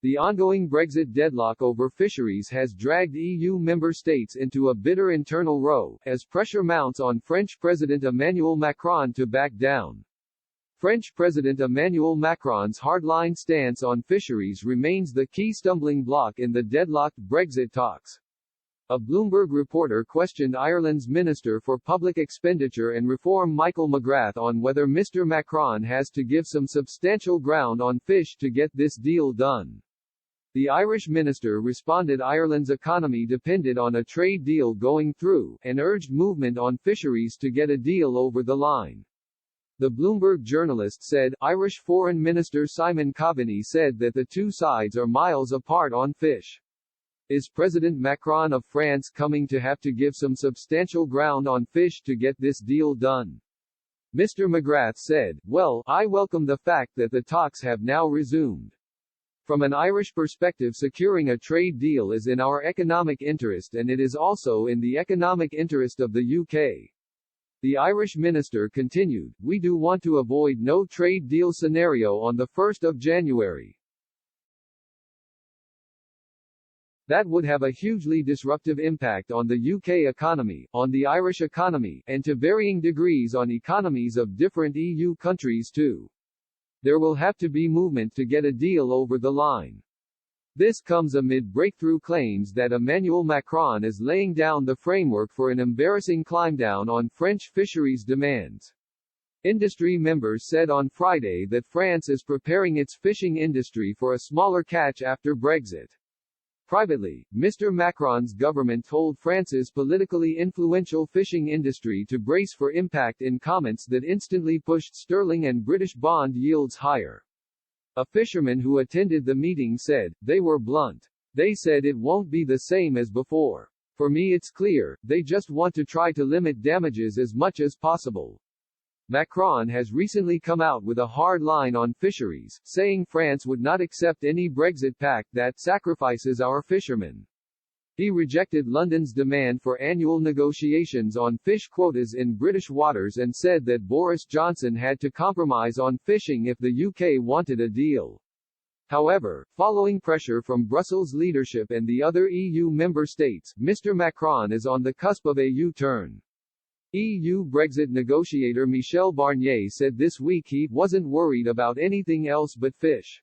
The ongoing Brexit deadlock over fisheries has dragged EU member states into a bitter internal row, as pressure mounts on French President Emmanuel Macron to back down. French President Emmanuel Macron's hardline stance on fisheries remains the key stumbling block in the deadlocked Brexit talks. A Bloomberg reporter questioned Ireland's Minister for Public Expenditure and Reform Michael McGrath on whether Mr. Macron has to give some substantial ground on fish to get this deal done. The Irish minister responded Ireland's economy depended on a trade deal going through, and urged movement on fisheries to get a deal over the line. The Bloomberg journalist said, Irish Foreign Minister Simon Coveney said that the two sides are miles apart on fish. Is President Macron of France coming to have to give some substantial ground on fish to get this deal done? Mr. McGrath said, well, I welcome the fact that the talks have now resumed. From an Irish perspective, securing a trade deal is in our economic interest, and it is also in the economic interest of the UK. The Irish minister continued, we do want to avoid no trade deal scenario on the 1st of January. That would have a hugely disruptive impact on the UK economy, on the Irish economy, and to varying degrees on economies of different EU countries too. There will have to be movement to get a deal over the line. This comes amid breakthrough claims that Emmanuel Macron is laying down the framework for an embarrassing climbdown on French fisheries demands. Industry members said on Friday that France is preparing its fishing industry for a smaller catch after Brexit. Privately, Mr. Macron's government told France's politically influential fishing industry to brace for impact in comments that instantly pushed sterling and British bond yields higher. A fisherman who attended the meeting said, they were blunt. They said it won't be the same as before. For me it's clear, they just want to try to limit damages as much as possible. Macron has recently come out with a hard line on fisheries, saying France would not accept any Brexit pact that sacrifices our fishermen. He rejected London's demand for annual negotiations on fish quotas in British waters and said that Boris Johnson had to compromise on fishing if the UK wanted a deal. However, following pressure from Brussels leadership and the other EU member states, Mr. Macron is on the cusp of a U-turn. EU Brexit negotiator Michel Barnier said this week he wasn't worried about anything else but fish.